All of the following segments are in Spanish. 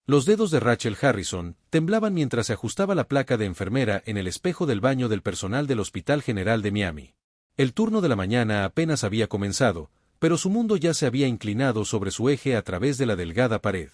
Los dedos de Rachel Harrison temblaban mientras se ajustaba la placa de enfermera en el espejo del baño del personal del Hospital General de Miami. El turno de la mañana apenas había comenzado, pero su mundo ya se había inclinado sobre su eje a través de la delgada pared.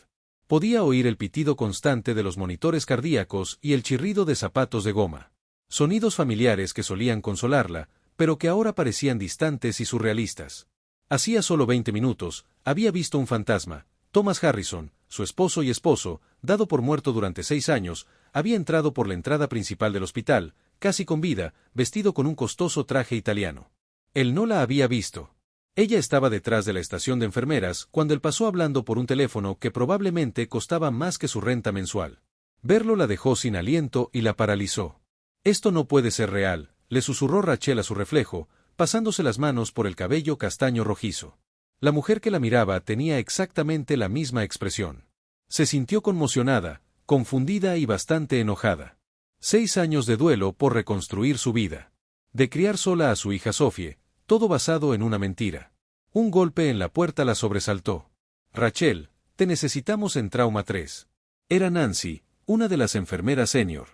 Podía oír el pitido constante de los monitores cardíacos y el chirrido de zapatos de goma. Sonidos familiares que solían consolarla, pero que ahora parecían distantes y surrealistas. Hacía solo 20 minutos, había visto un fantasma. Thomas Harrison, su esposo y esposo, dado por muerto durante 6 años, había entrado por la entrada principal del hospital, casi con vida, vestido con un costoso traje italiano. Él no la había visto. Ella estaba detrás de la estación de enfermeras cuando él pasó hablando por un teléfono que probablemente costaba más que su renta mensual. Verlo la dejó sin aliento y la paralizó. «Esto no puede ser real», le susurró Rachel a su reflejo, pasándose las manos por el cabello castaño rojizo. La mujer que la miraba tenía exactamente la misma expresión. Se sintió conmocionada, confundida y bastante enojada. 6 años de duelo por reconstruir su vida. De criar sola a su hija Sophie, todo basado en una mentira. Un golpe en la puerta la sobresaltó. «Rachel, te necesitamos en Trauma 3. Era Nancy, una de las enfermeras senior.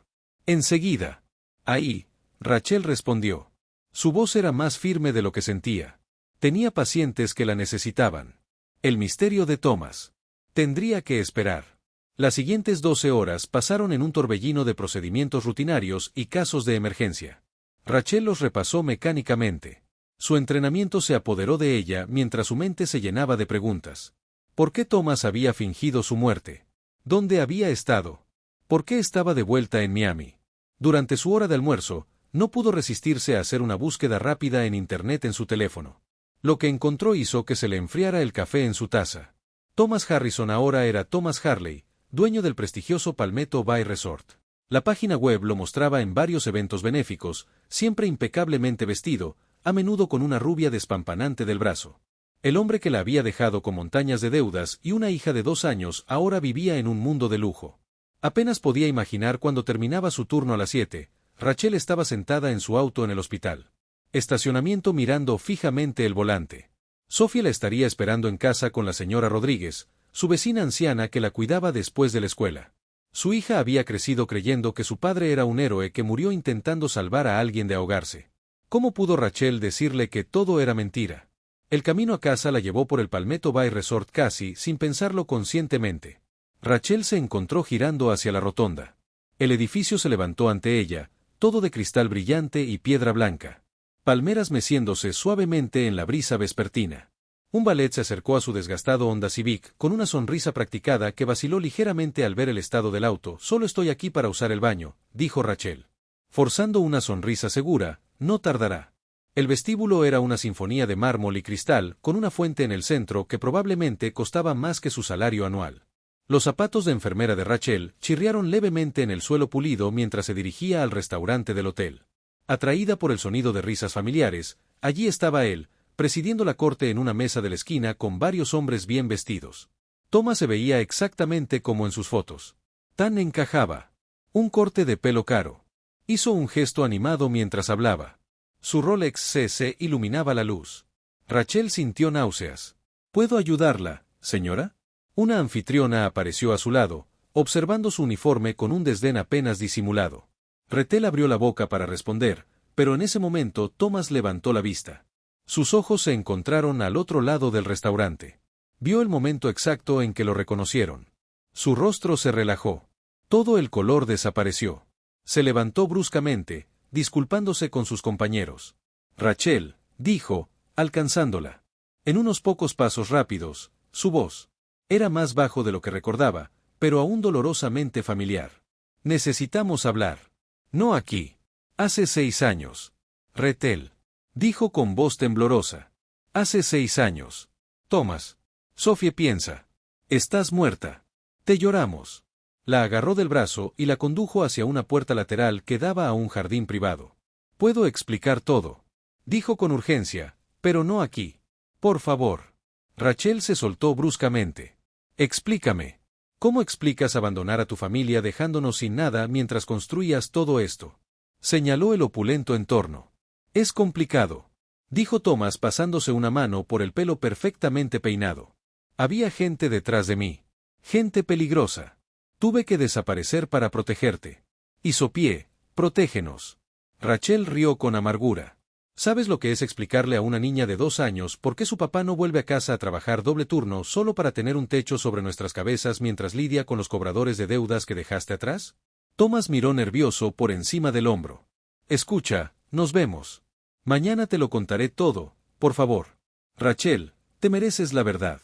«Enseguida». «Ahí», Rachel respondió. Su voz era más firme de lo que sentía. Tenía pacientes que la necesitaban. El misterio de Thomas. Tendría que esperar. Las siguientes 12 horas pasaron en un torbellino de procedimientos rutinarios y casos de emergencia. Rachel los repasó mecánicamente. Su entrenamiento se apoderó de ella mientras su mente se llenaba de preguntas. ¿Por qué Thomas había fingido su muerte? ¿Dónde había estado? ¿Por qué estaba de vuelta en Miami? Durante su hora de almuerzo, no pudo resistirse a hacer una búsqueda rápida en Internet en su teléfono. Lo que encontró hizo que se le enfriara el café en su taza. Thomas Harrison ahora era Thomas Harley, dueño del prestigioso Palmetto Bay Resort. La página web lo mostraba en varios eventos benéficos, siempre impecablemente vestido, a menudo con una rubia despampanante del brazo. El hombre que la había dejado con montañas de deudas y una hija de 2 años ahora vivía en un mundo de lujo. Apenas podía imaginar cuando terminaba su turno a las 7, Rachel estaba sentada en su auto en el hospital. Estacionamiento mirando fijamente el volante. Sophie la estaría esperando en casa con la señora Rodríguez, su vecina anciana que la cuidaba después de la escuela. Su hija había crecido creyendo que su padre era un héroe que murió intentando salvar a alguien de ahogarse. ¿Cómo pudo Rachel decirle que todo era mentira? El camino a casa la llevó por el Palmetto Bay Resort casi sin pensarlo conscientemente. Rachel se encontró girando hacia la rotonda. El edificio se levantó ante ella, todo de cristal brillante y piedra blanca. Palmeras meciéndose suavemente en la brisa vespertina. Un valet se acercó a su desgastado Honda Civic con una sonrisa practicada que vaciló ligeramente al ver el estado del auto. «Solo estoy aquí para usar el baño», dijo Rachel. Forzando una sonrisa segura, «no tardará». El vestíbulo era una sinfonía de mármol y cristal, con una fuente en el centro que probablemente costaba más que su salario anual. Los zapatos de enfermera de Rachel chirriaron levemente en el suelo pulido mientras se dirigía al restaurante del hotel. Atraída por el sonido de risas familiares, allí estaba él, presidiendo la corte en una mesa de la esquina con varios hombres bien vestidos. Thomas se veía exactamente como en sus fotos. Tan encajaba. Un corte de pelo caro. Hizo un gesto animado mientras hablaba. Su Rolex CC iluminaba la luz. Rachel sintió náuseas. «¿Puedo ayudarla, señora?» Una anfitriona apareció a su lado, observando su uniforme con un desdén apenas disimulado. Rachel abrió la boca para responder, pero en ese momento Thomas levantó la vista. Sus ojos se encontraron al otro lado del restaurante. Vio el momento exacto en que lo reconocieron. Su rostro se relajó. Todo el color desapareció. Se levantó bruscamente, disculpándose con sus compañeros. «Rachel», dijo, alcanzándola. En unos pocos pasos rápidos, su voz era más bajo de lo que recordaba, pero aún dolorosamente familiar. «Necesitamos hablar». «No aquí. Hace 6 años». «Rachel», dijo con voz temblorosa. «Hace 6 años. Thomas». «Sophie piensa. Estás muerta. Te lloramos». La agarró del brazo y la condujo hacia una puerta lateral que daba a un jardín privado. «Puedo explicar todo», dijo con urgencia, «pero no aquí. Por favor». Rachel se soltó bruscamente. «Explícame. ¿Cómo explicas abandonar a tu familia dejándonos sin nada mientras construías todo esto?» Señaló el opulento entorno. «Es complicado», dijo Thomas pasándose una mano por el pelo perfectamente peinado. «Había gente detrás de mí. Gente peligrosa. Tuve que desaparecer para protegerte. Y Sophie, protégenos. Rachel rió con amargura. ¿Sabes lo que es explicarle a una niña de 2 años por qué su papá no vuelve a casa a trabajar doble turno solo para tener un techo sobre nuestras cabezas mientras lidia con los cobradores de deudas que dejaste atrás? Thomas miró nervioso por encima del hombro. Escucha, nos vemos. Mañana te lo contaré todo, por favor. Rachel, te mereces la verdad.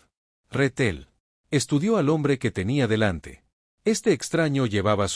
Rethel. Estudió al hombre que tenía delante. Este extraño llevaba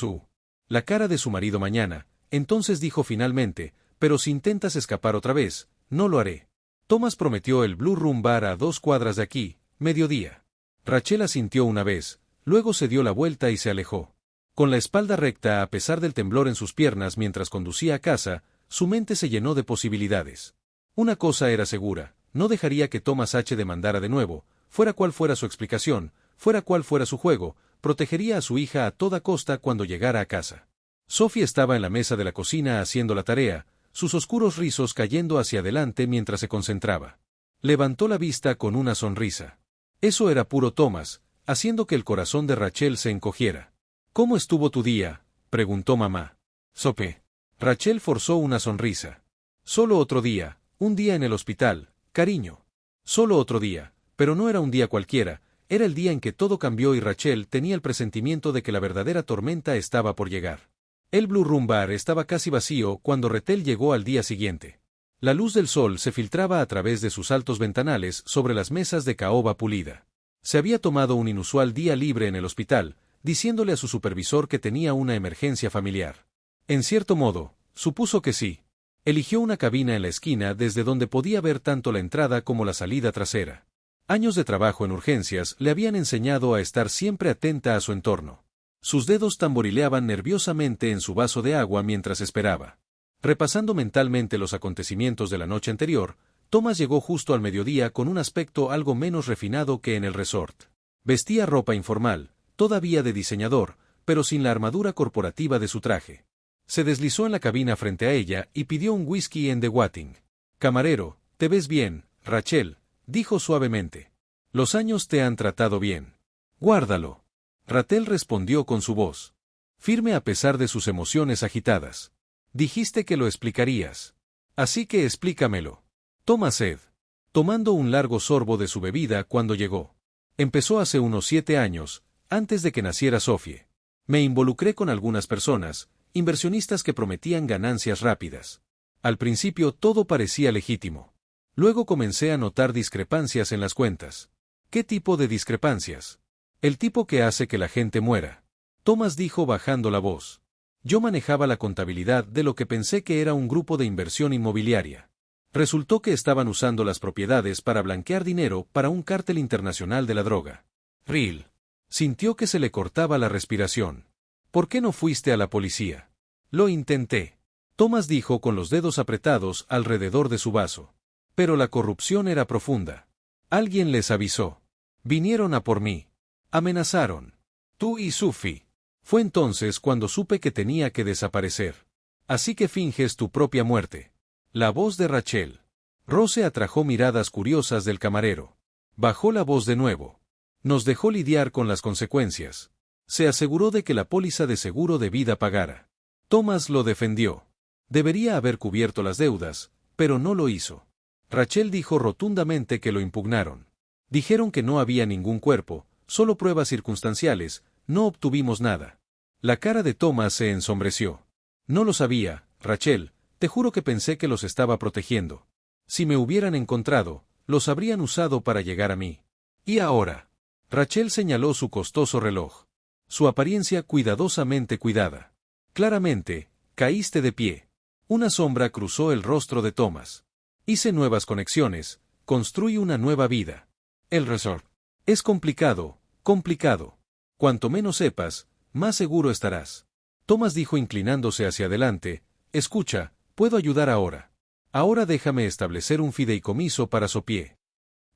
la cara de su marido mañana, entonces dijo finalmente, pero si intentas escapar otra vez, no lo haré. Thomas prometió el Blue Room Bar a 2 cuadras de aquí, mediodía. Rachel asintió una vez, luego se dio la vuelta y se alejó. Con la espalda recta a pesar del temblor en sus piernas mientras conducía a casa, su mente se llenó de posibilidades. Una cosa era segura, no dejaría que Thomas H. demandara de nuevo, fuera cual fuera su explicación, fuera cual fuera su juego, protegería a su hija a toda costa cuando llegara a casa. Sophie estaba en la mesa de la cocina haciendo la tarea, sus oscuros rizos cayendo hacia adelante mientras se concentraba. Levantó la vista con una sonrisa. Eso era puro Thomas, haciendo que el corazón de Rachel se encogiera. ¿Cómo estuvo tu día?, preguntó mamá. Sophie. Rachel forzó una sonrisa. Solo otro día, un día en el hospital, cariño. Solo otro día, pero no era un día cualquiera, era el día en que todo cambió y Rachel tenía el presentimiento de que la verdadera tormenta estaba por llegar. El Blue Room Bar estaba casi vacío cuando Rethel llegó al día siguiente. La luz del sol se filtraba a través de sus altos ventanales sobre las mesas de caoba pulida. Se había tomado un inusual día libre en el hospital, diciéndole a su supervisor que tenía una emergencia familiar. En cierto modo, supuso que sí. Eligió una cabina en la esquina desde donde podía ver tanto la entrada como la salida trasera. Años de trabajo en urgencias le habían enseñado a estar siempre atenta a su entorno. Sus dedos tamborileaban nerviosamente en su vaso de agua mientras esperaba. Repasando mentalmente los acontecimientos de la noche anterior, Thomas llegó justo al mediodía con un aspecto algo menos refinado que en el resort. Vestía ropa informal, todavía de diseñador, pero sin la armadura corporativa de su traje. Se deslizó en la cabina frente a ella y pidió un whisky en The Watting. Camarero, te ves bien, Rachel, dijo suavemente. Los años te han tratado bien. Guárdalo. Rethel respondió con su voz firme a pesar de sus emociones agitadas. Dijiste que lo explicarías. Así que explícamelo. Toma sed. Tomando un largo sorbo de su bebida cuando llegó. Empezó hace unos 7 años, antes de que naciera Sophie. Me involucré con algunas personas, inversionistas que prometían ganancias rápidas. Al principio todo parecía legítimo. Luego comencé a notar discrepancias en las cuentas. ¿Qué tipo de discrepancias? El tipo que hace que la gente muera. Thomas dijo bajando la voz. Yo manejaba la contabilidad de lo que pensé que era un grupo de inversión inmobiliaria. Resultó que estaban usando las propiedades para blanquear dinero para un cártel internacional de la droga. Real. Sintió que se le cortaba la respiración. ¿Por qué no fuiste a la policía? Lo intenté. Thomas dijo con los dedos apretados alrededor de su vaso. Pero la corrupción era profunda. Alguien les avisó. Vinieron a por mí. Amenazaron. Tú y Sophie. Fue entonces cuando supe que tenía que desaparecer. Así que finges tu propia muerte. La voz de Rachel. Rose atrajo miradas curiosas del camarero. Bajó la voz de nuevo. Nos dejó lidiar con las consecuencias. Se aseguró de que la póliza de seguro de vida pagara. Thomas lo defendió. Debería haber cubierto las deudas, pero no lo hizo. Rachel dijo rotundamente que lo impugnaron. Dijeron que no había ningún cuerpo, solo pruebas circunstanciales, no obtuvimos nada. La cara de Thomas se ensombreció. No lo sabía, Rachel, te juro que pensé que los estaba protegiendo. Si me hubieran encontrado, los habrían usado para llegar a mí. ¿Y ahora? Rachel señaló su costoso reloj. Su apariencia cuidadosamente cuidada. Claramente, caíste de pie. Una sombra cruzó el rostro de Thomas. Hice nuevas conexiones, construí una nueva vida. El resort. Es complicado, complicado. Cuanto menos sepas, más seguro estarás. Thomas dijo inclinándose hacia adelante, escucha, puedo ayudar ahora. Ahora déjame establecer un fideicomiso para Sophie.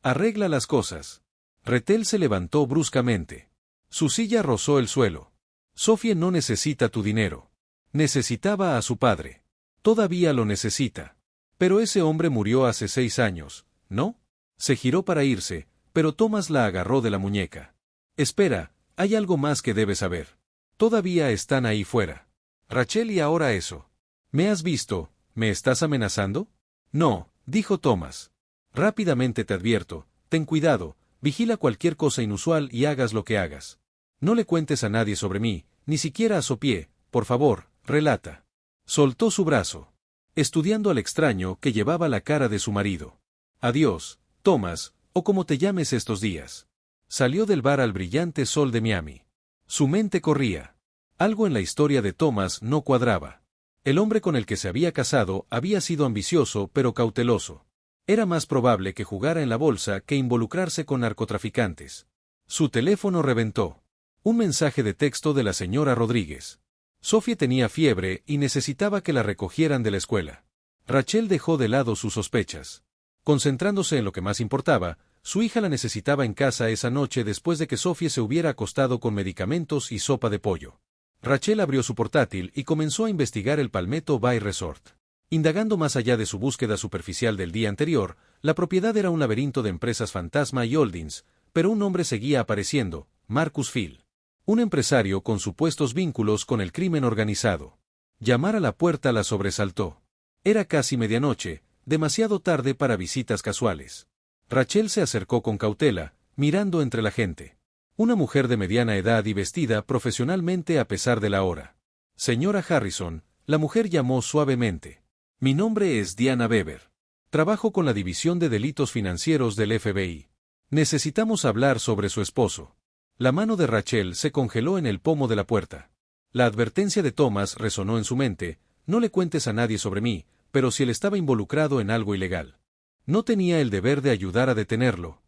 Arregla las cosas. Rethel se levantó bruscamente. Su silla rozó el suelo. Sophie no necesita tu dinero. Necesitaba a su padre. Todavía lo necesita. Pero ese hombre murió hace 6 años, ¿no? Se giró para irse, pero Thomas la agarró de la muñeca. Espera, hay algo más que debes saber. Todavía están ahí fuera. Rachel, y ahora eso. ¿Me has visto? ¿Me estás amenazando? No, dijo Thomas. Rápidamente te advierto, ten cuidado, vigila cualquier cosa inusual y hagas lo que hagas. No le cuentes a nadie sobre mí, ni siquiera a Sophie, por favor, relata. Soltó su brazo, estudiando al extraño que llevaba la cara de su marido. Adiós, Thomas, o como te llames estos días. Salió del bar al brillante sol de Miami. Su mente corría. Algo en la historia de Thomas no cuadraba. El hombre con el que se había casado había sido ambicioso pero cauteloso. Era más probable que jugara en la bolsa que involucrarse con narcotraficantes. Su teléfono reventó. Un mensaje de texto de la señora Rodríguez. Sophie tenía fiebre y necesitaba que la recogieran de la escuela. Rachel dejó de lado sus sospechas. Concentrándose en lo que más importaba, su hija la necesitaba en casa esa noche después de que Sophie se hubiera acostado con medicamentos y sopa de pollo. Rachel abrió su portátil y comenzó a investigar el Palmetto Bay Resort. Indagando más allá de su búsqueda superficial del día anterior, la propiedad era un laberinto de empresas fantasma y holdings, pero un nombre seguía apareciendo: Marcus Field. Un empresario con supuestos vínculos con el crimen organizado. Llamar a la puerta la sobresaltó. Era casi medianoche, demasiado tarde para visitas casuales. Rachel se acercó con cautela, mirando entre la gente. Una mujer de mediana edad y vestida profesionalmente a pesar de la hora. Señora Harrison, la mujer llamó suavemente. Mi nombre es Diana Weber. Trabajo con la División de Delitos Financieros del FBI. Necesitamos hablar sobre su esposo. La mano de Rachel se congeló en el pomo de la puerta. La advertencia de Thomas resonó en su mente: no le cuentes a nadie sobre mí, pero si él estaba involucrado en algo ilegal. No tenía el deber de ayudar a detenerlo.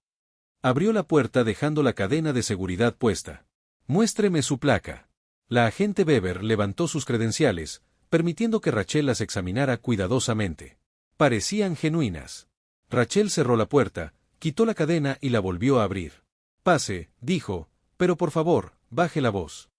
Abrió la puerta dejando la cadena de seguridad puesta. Muéstreme su placa. La agente Weber levantó sus credenciales, permitiendo que Rachel las examinara cuidadosamente. Parecían genuinas. Rachel cerró la puerta, quitó la cadena y la volvió a abrir. Pase, dijo, pero por favor, baje la voz.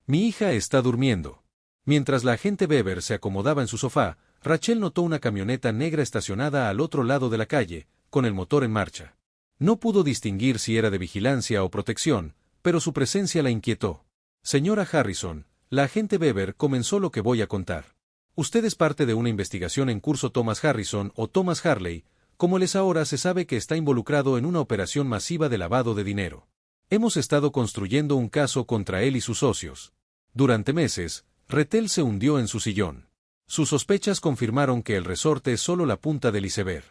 Mi hija está durmiendo. Mientras la agente Weber se acomodaba en su sofá, Rachel notó una camioneta negra estacionada al otro lado de la calle, con el motor en marcha. No pudo distinguir si era de vigilancia o protección, pero su presencia la inquietó. Señora Harrison, la agente Weber comenzó lo que voy a contar. Usted es parte de una investigación en curso. Thomas Harrison, o Thomas Harley, como él es ahora, se sabe que está involucrado en una operación masiva de lavado de dinero. Hemos estado construyendo un caso contra él y sus socios. Durante meses, Rachel se hundió en su sillón. Sus sospechas confirmaron que el resorte es solo la punta del iceberg.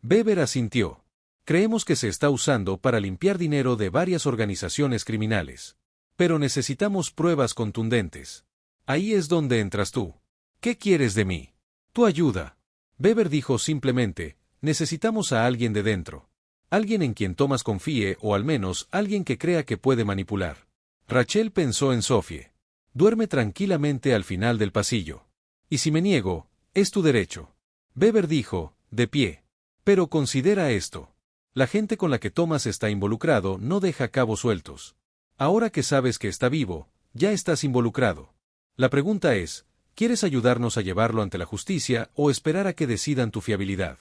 Weber asintió. Creemos que se está usando para limpiar dinero de varias organizaciones criminales. Pero necesitamos pruebas contundentes. Ahí es donde entras tú. ¿Qué quieres de mí? Tu ayuda. Weber dijo simplemente: necesitamos a alguien de dentro. Alguien en quien Thomas confíe, o al menos alguien que crea que puede manipular. Rachel pensó en Sophie. Duerme tranquilamente al final del pasillo. Y si me niego, es tu derecho. Weber dijo, de pie. Pero considera esto. La gente con la que Thomas está involucrado no deja cabos sueltos. Ahora que sabes que está vivo, ya estás involucrado. La pregunta es: ¿quieres ayudarnos a llevarlo ante la justicia o esperar a que decidan tu fiabilidad?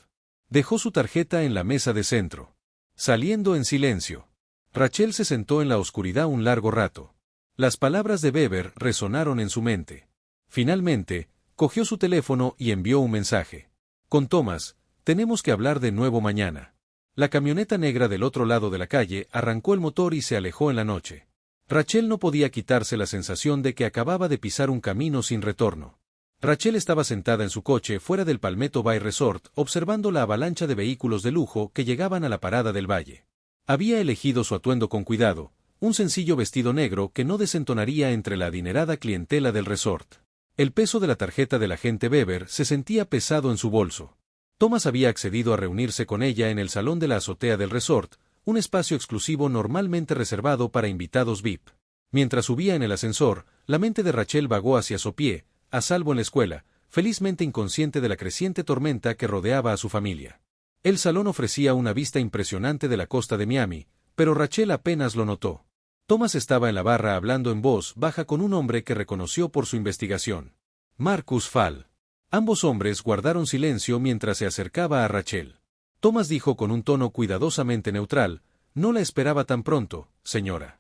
Dejó su tarjeta en la mesa de centro. Saliendo en silencio. Rachel se sentó en la oscuridad un largo rato. Las palabras de Weber resonaron en su mente. Finalmente, cogió su teléfono y envió un mensaje. Con Thomas, tenemos que hablar de nuevo mañana. La camioneta negra del otro lado de la calle arrancó el motor y se alejó en la noche. Rachel no podía quitarse la sensación de que acababa de pisar un camino sin retorno. Rachel estaba sentada en su coche fuera del Palmetto Bay Resort, observando la avalancha de vehículos de lujo que llegaban a la parada del valle. Había elegido su atuendo con cuidado, un sencillo vestido negro que no desentonaría entre la adinerada clientela del resort. El peso de la tarjeta del agente Weber se sentía pesado en su bolso. Thomas había accedido a reunirse con ella en el salón de la azotea del resort, un espacio exclusivo normalmente reservado para invitados VIP. Mientras subía en el ascensor, la mente de Rachel vagó hacia Sophie, a salvo en la escuela, felizmente inconsciente de la creciente tormenta que rodeaba a su familia. El salón ofrecía una vista impresionante de la costa de Miami, pero Rachel apenas lo notó. Thomas estaba en la barra hablando en voz baja con un hombre que reconoció por su investigación. Marcus Fall. Ambos hombres guardaron silencio mientras se acercaba a Rachel. Thomas dijo con un tono cuidadosamente neutral: no la esperaba tan pronto, señora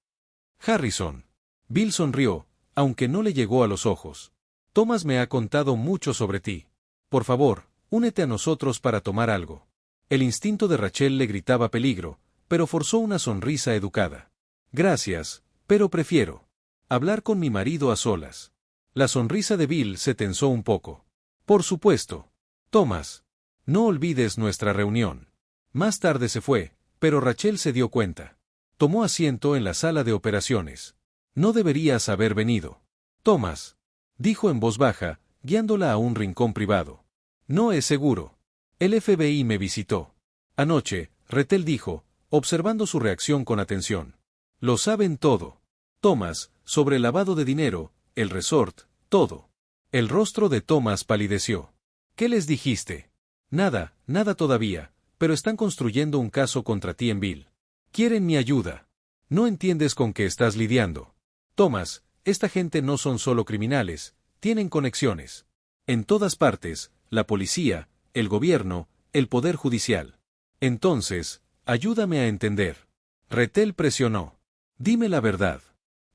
Harrison. Bill sonrió, aunque no le llegó a los ojos. Thomas me ha contado mucho sobre ti. Por favor, únete a nosotros para tomar algo. El instinto de Rachel le gritaba peligro, pero forzó una sonrisa educada. Gracias, pero prefiero hablar con mi marido a solas. La sonrisa de Bill se tensó un poco. Por supuesto. Thomas, no olvides nuestra reunión. Más tarde se fue, pero Rachel se dio cuenta. Tomó asiento en la sala de operaciones. No deberías haber venido. Thomas, dijo en voz baja, guiándola a un rincón privado. No es seguro. El FBI me visitó anoche, Rachel dijo, observando su reacción con atención. Lo saben todo. Thomas, sobre el lavado de dinero, el resort, todo. El rostro de Thomas palideció. ¿Qué les dijiste? Nada, nada todavía, pero están construyendo un caso contra ti en Bill. Quieren mi ayuda. No entiendes con qué estás lidiando. Thomas, esta gente no son solo criminales, tienen conexiones. En todas partes, la policía, el gobierno, el poder judicial. Entonces, ayúdame a entender. Rachel presionó. Dime la verdad.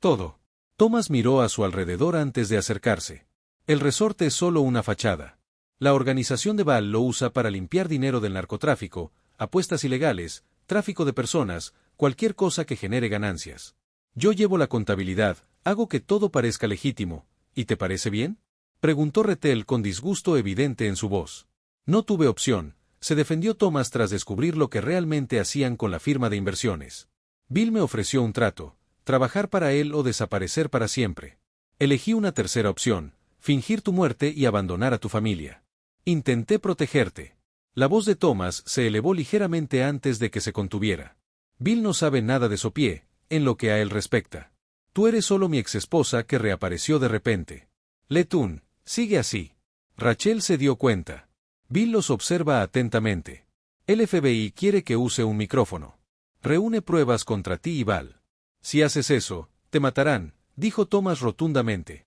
Todo. Thomas miró a su alrededor antes de acercarse. El resort es solo una fachada. La organización de Val lo usa para limpiar dinero del narcotráfico, apuestas ilegales, tráfico de personas, cualquier cosa que genere ganancias. Yo llevo la contabilidad, hago que todo parezca legítimo. ¿Y te parece bien? Preguntó Rachel con disgusto evidente en su voz. No tuve opción, se defendió Thomas tras descubrir lo que realmente hacían con la firma de inversiones. Bill me ofreció un trato, trabajar para él o desaparecer para siempre. Elegí una tercera opción, fingir tu muerte y abandonar a tu familia. Intenté protegerte. La voz de Thomas se elevó ligeramente antes de que se contuviera. Bill no sabe nada de Sophie, en lo que a él respecta. Tú eres solo mi exesposa que reapareció de repente. Letún, sigue así. Rachel se dio cuenta. Bill los observa atentamente. El FBI quiere que use un micrófono. Reúne pruebas contra ti y Val. Si haces eso, te matarán, dijo Thomas rotundamente.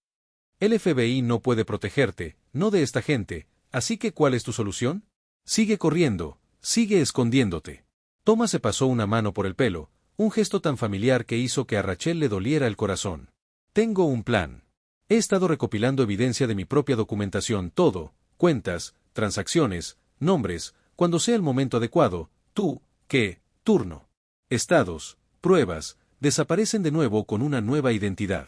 El FBI no puede protegerte, no de esta gente, así que ¿cuál es tu solución? Sigue corriendo, sigue escondiéndote. Thomas se pasó una mano por el pelo, un gesto tan familiar que hizo que a Rachel le doliera el corazón. Tengo un plan. He estado recopilando evidencia de mi propia documentación, todo, cuentas, transacciones, nombres, cuando sea el momento adecuado, tú, ¿qué? Turno. Estados, pruebas, desaparecen de nuevo con una nueva identidad.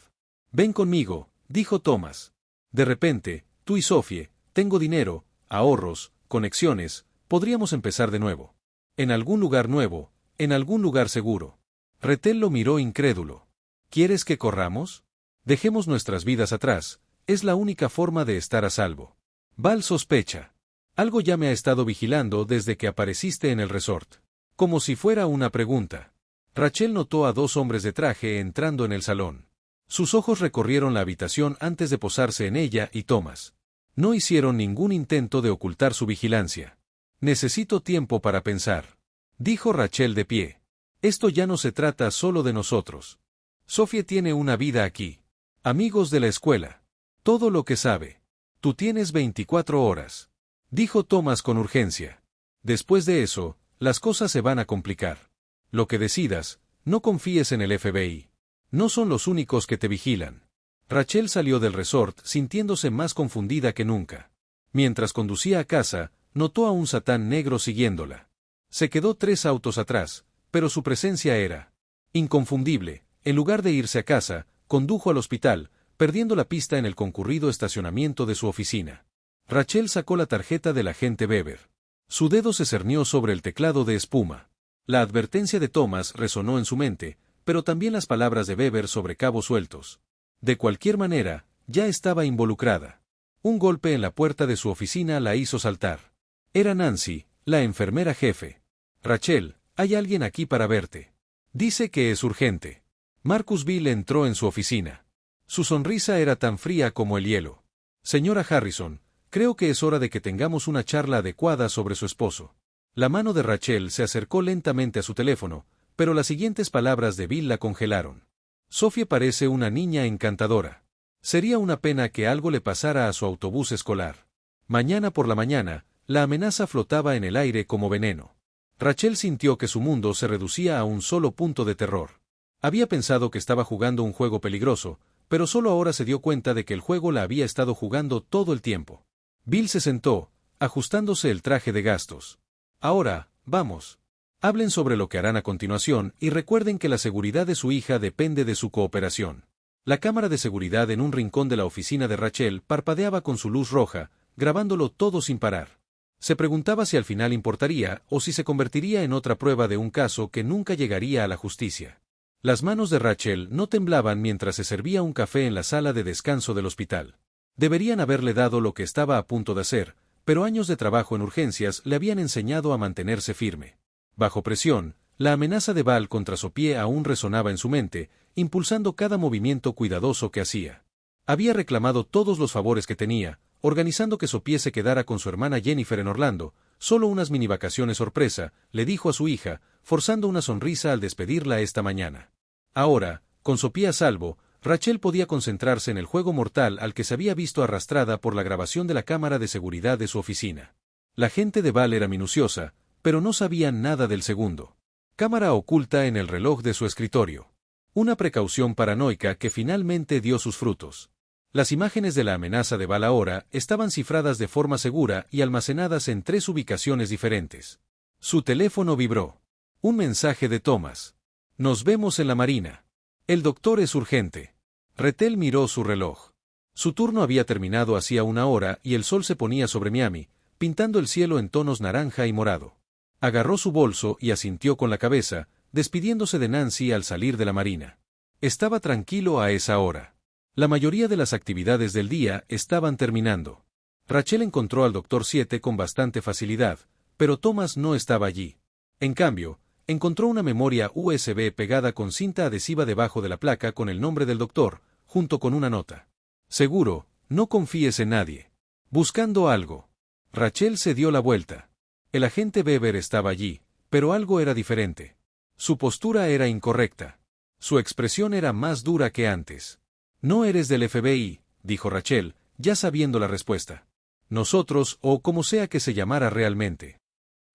Ven conmigo, dijo Thomas. De repente, tú y Sophie, tengo dinero, ahorros, conexiones, podríamos empezar de nuevo. En algún lugar nuevo, en algún lugar seguro. Rachel lo miró incrédulo. ¿Quieres que corramos? Dejemos nuestras vidas atrás, es la única forma de estar a salvo. Val sospecha. Algo ya me ha estado vigilando desde que apareciste en el resort. Como si fuera una pregunta. Rachel notó a dos hombres de traje entrando en el salón. Sus ojos recorrieron la habitación antes de posarse en ella y Thomas. No hicieron ningún intento de ocultar su vigilancia. Necesito tiempo para pensar, dijo Rachel de pie. Esto ya no se trata solo de nosotros. Sophie tiene una vida aquí. Amigos de la escuela. Todo lo que sabe. Tú tienes 24 horas. Dijo Thomas con urgencia. Después de eso, las cosas se van a complicar. Lo que decidas, no confíes en el FBI. No son los únicos que te vigilan. Rachel salió del resort sintiéndose más confundida que nunca. Mientras conducía a casa, notó a un satán negro siguiéndola. Se quedó 3 autos atrás, pero su presencia era inconfundible. En lugar de irse a casa, condujo al hospital, perdiendo la pista en el concurrido estacionamiento de su oficina. Rachel sacó la tarjeta del agente Weber. Su dedo se cernió sobre el teclado de espuma. La advertencia de Thomas resonó en su mente, pero también las palabras de Weber sobre cabos sueltos. De cualquier manera, ya estaba involucrada. Un golpe en la puerta de su oficina la hizo saltar. Era Nancy, la enfermera jefe. Rachel, hay alguien aquí para verte. Dice que es urgente. Marcus Bill entró en su oficina. Su sonrisa era tan fría como el hielo. Señora Harrison, creo que es hora de que tengamos una charla adecuada sobre su esposo. La mano de Rachel se acercó lentamente a su teléfono, pero las siguientes palabras de Bill la congelaron. Sophie parece una niña encantadora. Sería una pena que algo le pasara a su autobús escolar. Mañana por la mañana, la amenaza flotaba en el aire como veneno. Rachel sintió que su mundo se reducía a un solo punto de terror. Había pensado que estaba jugando un juego peligroso, pero solo ahora se dio cuenta de que el juego la había estado jugando todo el tiempo. Bill se sentó, ajustándose el traje de gastos. Ahora, vamos. Hablen sobre lo que harán a continuación y recuerden que la seguridad de su hija depende de su cooperación. La cámara de seguridad en un rincón de la oficina de Rachel parpadeaba con su luz roja, grabándolo todo sin parar. Se preguntaba si al final importaría o si se convertiría en otra prueba de un caso que nunca llegaría a la justicia. Las manos de Rachel no temblaban mientras se servía un café en la sala de descanso del hospital. Deberían haberle dado lo que estaba a punto de hacer, pero años de trabajo en urgencias le habían enseñado a mantenerse firme. Bajo presión, la amenaza de Val contra Sophie aún resonaba en su mente, impulsando cada movimiento cuidadoso que hacía. Había reclamado todos los favores que tenía, organizando que Sophie se quedara con su hermana Jennifer en Orlando, solo unas mini vacaciones sorpresa, le dijo a su hija, forzando una sonrisa al despedirla esta mañana. Ahora, con Sophie a salvo, Rachel podía concentrarse en el juego mortal al que se había visto arrastrada por la grabación de la cámara de seguridad de su oficina. La gente de Val era minuciosa, pero no sabían nada del segundo. Cámara oculta en el reloj de su escritorio. Una precaución paranoica que finalmente dio sus frutos. Las imágenes de la amenaza de Val ahora estaban cifradas de forma segura y almacenadas en 3 ubicaciones diferentes. Su teléfono vibró. Un mensaje de Thomas. Nos vemos en la marina. El doctor es urgente. Rachel miró su reloj. Su turno había terminado hacía 1 hora y el sol se ponía sobre Miami, pintando el cielo en tonos naranja y morado. Agarró su bolso y asintió con la cabeza, despidiéndose de Nancy al salir de la marina. Estaba tranquilo a esa hora. La mayoría de las actividades del día estaban terminando. Rachel encontró al Dr. 7 con bastante facilidad, pero Thomas no estaba allí. En cambio, encontró una memoria USB pegada con cinta adhesiva debajo de la placa con el nombre del doctor, junto con una nota. Seguro, no confíes en nadie. Buscando algo. Rachel se dio la vuelta. El agente Weber estaba allí, pero algo era diferente. Su postura era incorrecta. Su expresión era más dura que antes. No eres del FBI, dijo Rachel, ya sabiendo la respuesta. Nosotros, o como sea que se llamara realmente.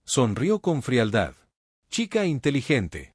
Sonrió con frialdad. Chica inteligente.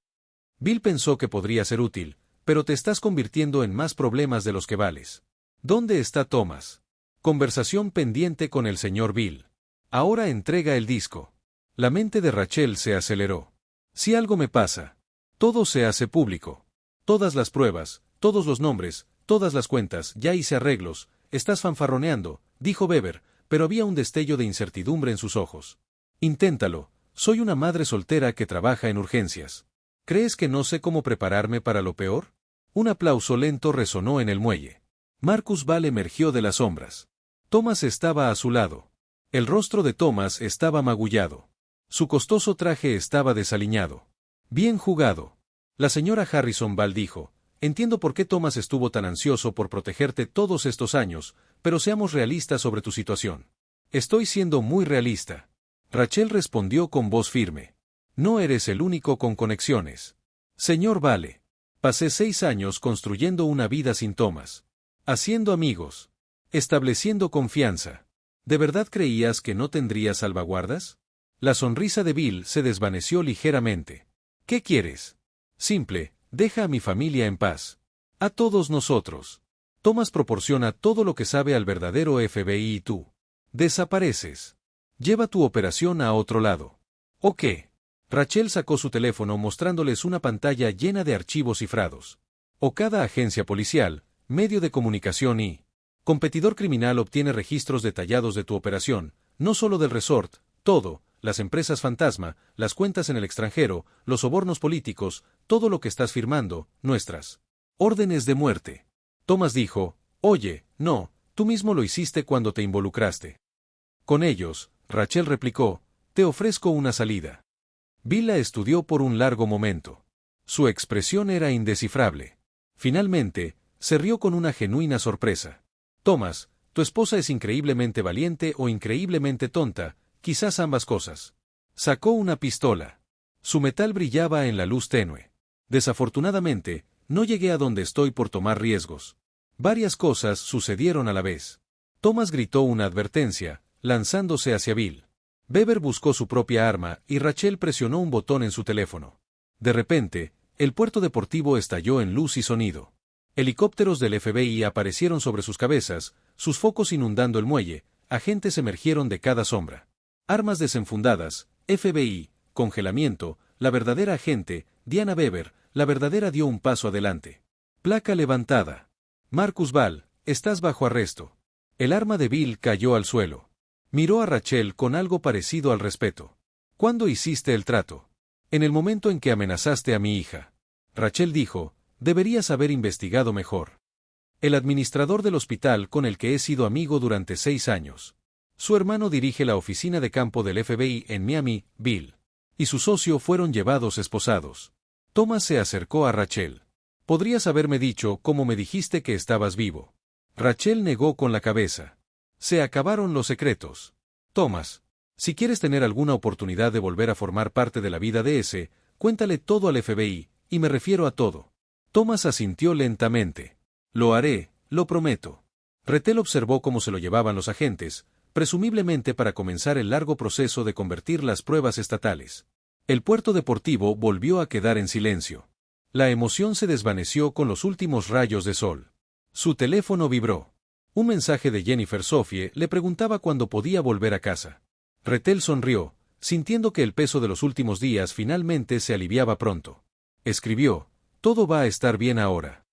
Bill pensó que podría ser útil, pero te estás convirtiendo en más problemas de los que vales. ¿Dónde está Thomas? Conversación pendiente con el señor Bill. Ahora entrega el disco. La mente de Rachel se aceleró. Si algo me pasa, todo se hace público. Todas las pruebas, todos los nombres, todas las cuentas, ya hice arreglos, estás fanfarroneando, dijo Weber, pero había un destello de incertidumbre en sus ojos. Inténtalo, soy una madre soltera que trabaja en urgencias. ¿Crees que no sé cómo prepararme para lo peor? Un aplauso lento resonó en el muelle. Marcus Val emergió de las sombras. Thomas estaba a su lado. El rostro de Thomas estaba magullado. Su costoso traje estaba desaliñado. Bien jugado. La señora Harrison Val dijo, entiendo por qué Thomas estuvo tan ansioso por protegerte todos estos años, pero seamos realistas sobre tu situación. Estoy siendo muy realista. Rachel respondió con voz firme. No eres el único con conexiones. Señor Vale. Pasé 6 años construyendo una vida sin Thomas. Haciendo amigos. Estableciendo confianza. ¿De verdad creías que no tendría salvaguardas? La sonrisa de Bill se desvaneció ligeramente. ¿Qué quieres? Simple, deja a mi familia en paz. A todos nosotros. Thomas proporciona todo lo que sabe al verdadero FBI y tú desapareces. Lleva tu operación a otro lado. ¿O qué? Rachel sacó su teléfono mostrándoles una pantalla llena de archivos cifrados. O cada agencia policial, medio de comunicación y competidor criminal obtiene registros detallados de tu operación, no solo del resort, todo, las empresas fantasma, las cuentas en el extranjero, los sobornos políticos, todo lo que estás firmando, nuestras órdenes de muerte. Thomas dijo, oye, no, tú mismo lo hiciste cuando te involucraste con ellos, Rachel replicó, te ofrezco una salida. Bill la estudió por un largo momento. Su expresión era indescifrable. Finalmente, se rió con una genuina sorpresa. Thomas, tu esposa es increíblemente valiente o increíblemente tonta, quizás ambas cosas. Sacó una pistola. Su metal brillaba en la luz tenue. Desafortunadamente, no llegué a donde estoy por tomar riesgos. Varias cosas sucedieron a la vez. Thomas gritó una advertencia, lanzándose hacia Bill. Weber buscó su propia arma y Rachel presionó un botón en su teléfono. De repente, el puerto deportivo estalló en luz y sonido. Helicópteros del FBI aparecieron sobre sus cabezas, sus focos inundando el muelle, agentes emergieron de cada sombra. Armas desenfundadas, FBI, congelamiento, la verdadera agente, Diana Weber, la verdadera dio un paso adelante. Placa levantada. Marcus Ball, estás bajo arresto. El arma de Bill cayó al suelo. Miró a Rachel con algo parecido al respeto. ¿Cuándo hiciste el trato? En el momento en que amenazaste a mi hija. Rachel dijo, deberías haber investigado mejor. El administrador del hospital con el que he sido amigo durante 6 años. Su hermano dirige la oficina de campo del FBI en Miami, Bill. Y su socio fueron llevados esposados. Thomas se acercó a Rachel. Podrías haberme dicho cómo me dijiste que estabas vivo. Rachel negó con la cabeza. Se acabaron los secretos. Thomas, si quieres tener alguna oportunidad de volver a formar parte de la vida de ese, cuéntale todo al FBI, y me refiero a todo. Thomas asintió lentamente. Lo haré, lo prometo. Rachel observó cómo se lo llevaban los agentes, presumiblemente para comenzar el largo proceso de convertir las pruebas estatales. El puerto deportivo volvió a quedar en silencio. La emoción se desvaneció con los últimos rayos de sol. Su teléfono vibró. Un mensaje de Jennifer Sophie le preguntaba cuándo podía volver a casa. Rachel sonrió, sintiendo que el peso de los últimos días finalmente se aliviaba pronto. Escribió, todo va a estar bien ahora.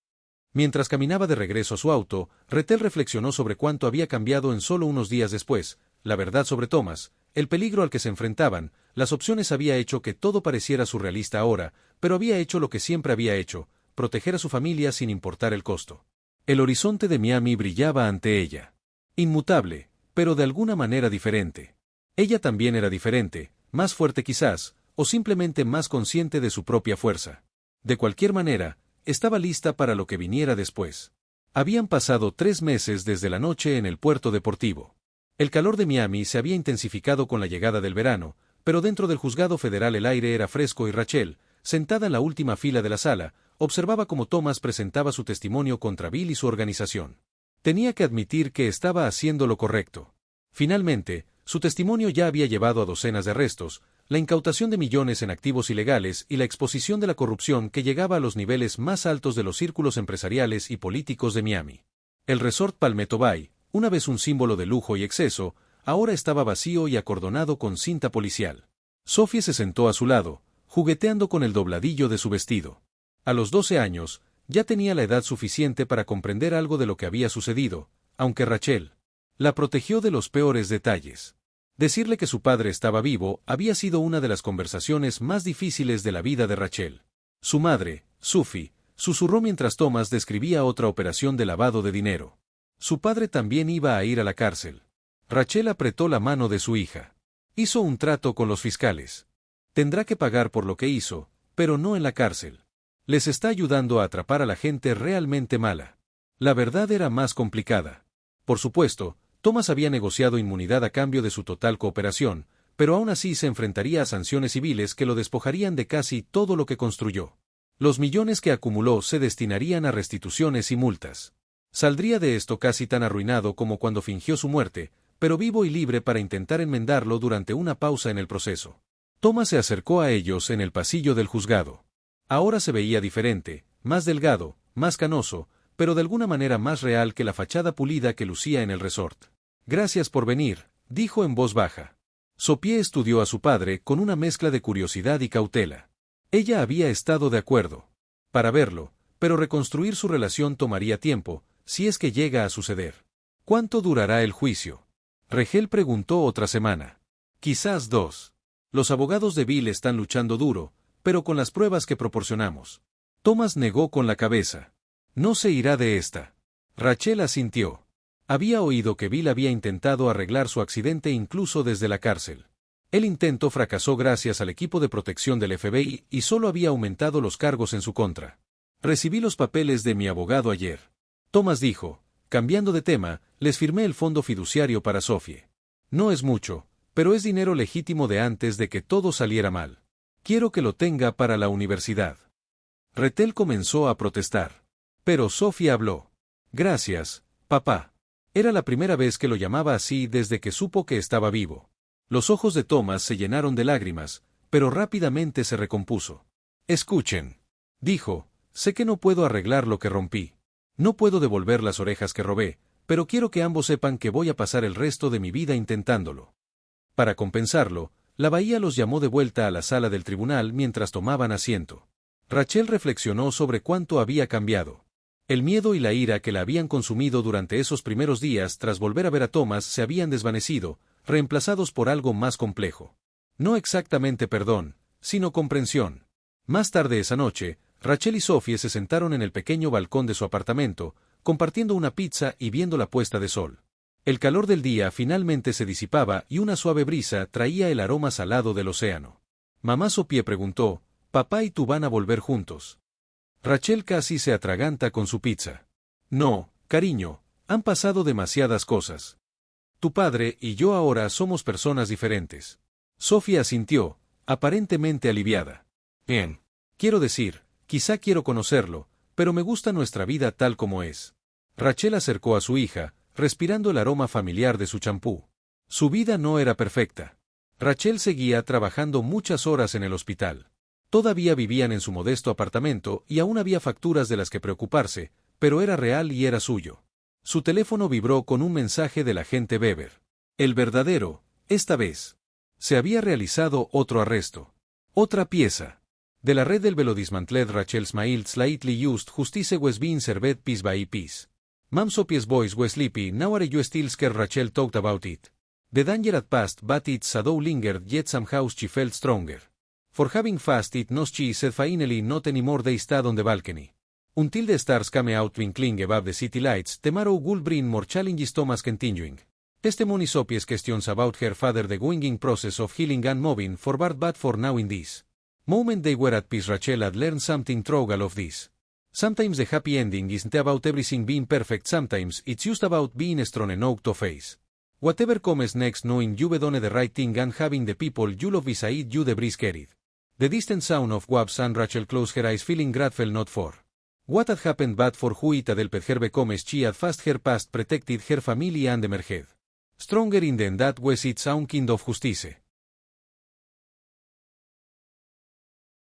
Mientras caminaba de regreso a su auto, Rachel reflexionó sobre cuánto había cambiado en solo unos días después, la verdad sobre Thomas, el peligro al que se enfrentaban, las opciones había hecho que todo pareciera surrealista ahora, pero había hecho lo que siempre había hecho, proteger a su familia sin importar el costo. El horizonte de Miami brillaba ante ella. Inmutable, pero de alguna manera diferente. Ella también era diferente, más fuerte quizás, o simplemente más consciente de su propia fuerza. De cualquier manera, estaba lista para lo que viniera después. Habían pasado 3 meses desde la noche en el puerto deportivo. El calor de Miami se había intensificado con la llegada del verano, pero dentro del juzgado federal el aire era fresco y Rachel, sentada en la última fila de la sala, observaba cómo Thomas presentaba su testimonio contra Bill y su organización. Tenía que admitir que estaba haciendo lo correcto. Finalmente, su testimonio ya había llevado a docenas de arrestos, la incautación de millones en activos ilegales y la exposición de la corrupción que llegaba a los niveles más altos de los círculos empresariales y políticos de Miami. El resort Palmetto Bay, una vez un símbolo de lujo y exceso, ahora estaba vacío y acordonado con cinta policial. Sophie se sentó a su lado, jugueteando con el dobladillo de su vestido. A los 12 años, ya tenía la edad suficiente para comprender algo de lo que había sucedido, aunque Rachel la protegió de los peores detalles. Decirle que su padre estaba vivo había sido una de las conversaciones más difíciles de la vida de Rachel. Su madre, Sophie, susurró mientras Thomas describía otra operación de lavado de dinero. Su padre también iba a ir a la cárcel. Rachel apretó la mano de su hija. Hizo un trato con los fiscales. Tendrá que pagar por lo que hizo, pero no en la cárcel. Les está ayudando a atrapar a la gente realmente mala. La verdad era más complicada. Por supuesto, Thomas había negociado inmunidad a cambio de su total cooperación, pero aún así se enfrentaría a sanciones civiles que lo despojarían de casi todo lo que construyó. Los millones que acumuló se destinarían a restituciones y multas. Saldría de esto casi tan arruinado como cuando fingió su muerte, pero vivo y libre para intentar enmendarlo durante una pausa en el proceso. Thomas se acercó a ellos en el pasillo del juzgado. Ahora se veía diferente, más delgado, más canoso, pero de alguna manera más real que la fachada pulida que lucía en el resort. Gracias por venir, dijo en voz baja. Sophie estudió a su padre con una mezcla de curiosidad y cautela. Ella había estado de acuerdo para verlo, pero reconstruir su relación tomaría tiempo, si es que llega a suceder. ¿Cuánto durará el juicio? Rachel preguntó otra semana. Quizás 2. Los abogados de Bill están luchando duro, pero con las pruebas que proporcionamos. Thomas negó con la cabeza. No se irá de esta. Rachel asintió. Había oído que Bill había intentado arreglar su accidente incluso desde la cárcel. El intento fracasó gracias al equipo de protección del FBI y solo había aumentado los cargos en su contra. Recibí los papeles de mi abogado ayer. Thomas dijo, cambiando de tema, les firmé el fondo fiduciario para Sophie. No es mucho, pero es dinero legítimo de antes de que todo saliera mal. Quiero que lo tenga para la universidad. Rachel comenzó a protestar. Pero Sophie habló. Gracias, papá. Era la primera vez que lo llamaba así desde que supo que estaba vivo. Los ojos de Thomas se llenaron de lágrimas, pero rápidamente se recompuso. Escuchen, dijo, sé que no puedo arreglar lo que rompí. No puedo devolver las orejas que robé, pero quiero que ambos sepan que voy a pasar el resto de mi vida intentándolo. Para compensarlo, la Bahía los llamó de vuelta a la sala del tribunal mientras tomaban asiento. Rachel reflexionó sobre cuánto había cambiado. El miedo y la ira que la habían consumido durante esos primeros días tras volver a ver a Thomas se habían desvanecido, reemplazados por algo más complejo. No exactamente perdón, sino comprensión. Más tarde esa noche, Rachel y Sophie se sentaron en el pequeño balcón de su apartamento, compartiendo una pizza y viendo la puesta de sol. El calor del día finalmente se disipaba y una suave brisa traía el aroma salado del océano. Mamá Sophie preguntó, ¿Papá y tú van a volver juntos? Rachel casi se atraganta con su pizza. No, cariño, han pasado demasiadas cosas. Tu padre y yo ahora somos personas diferentes. Sophie asintió, aparentemente aliviada. Bien. Quiero decir, quizá quiero conocerlo, pero me gusta nuestra vida tal como es. Rachel acercó a su hija, respirando el aroma familiar de su champú. Su vida no era perfecta. Rachel seguía trabajando muchas horas en el hospital. Todavía vivían en su modesto apartamento y aún había facturas de las que preocuparse, pero era real y era suyo. Su teléfono vibró con un mensaje del agente Weber. El verdadero, esta vez. Se había realizado otro arresto. Otra pieza. De la red del velodismantled Rachel smiled slightly used justice was being served piece by piece. Ma'am Sophie's voice was sleepy, now are you still scared? Rachel talked about it. The danger had passed but its shadow lingered yet somehow she felt stronger. For having fast it no she said finally not anymore they stood on the balcony. Until the stars came out twinkling above the city lights, tomorrow would bring more challenges. Thomas continuing. Testimony Sophie's questions about her father the going process of healing and moving forward but for now in this moment they were at peace. Rachel had learned something through all of this. Sometimes the happy ending isn't about everything being perfect, sometimes it's just about being strong enough to face whatever comes next, knowing you've done the right thing and having the people you love beside you the breeze carried. The distant sound of waves and Rachel closed her eyes feeling grateful not for what had happened but for who it had helped her become. She had fast her past, protected her family and emerged stronger in the end. That was its own kind of justice.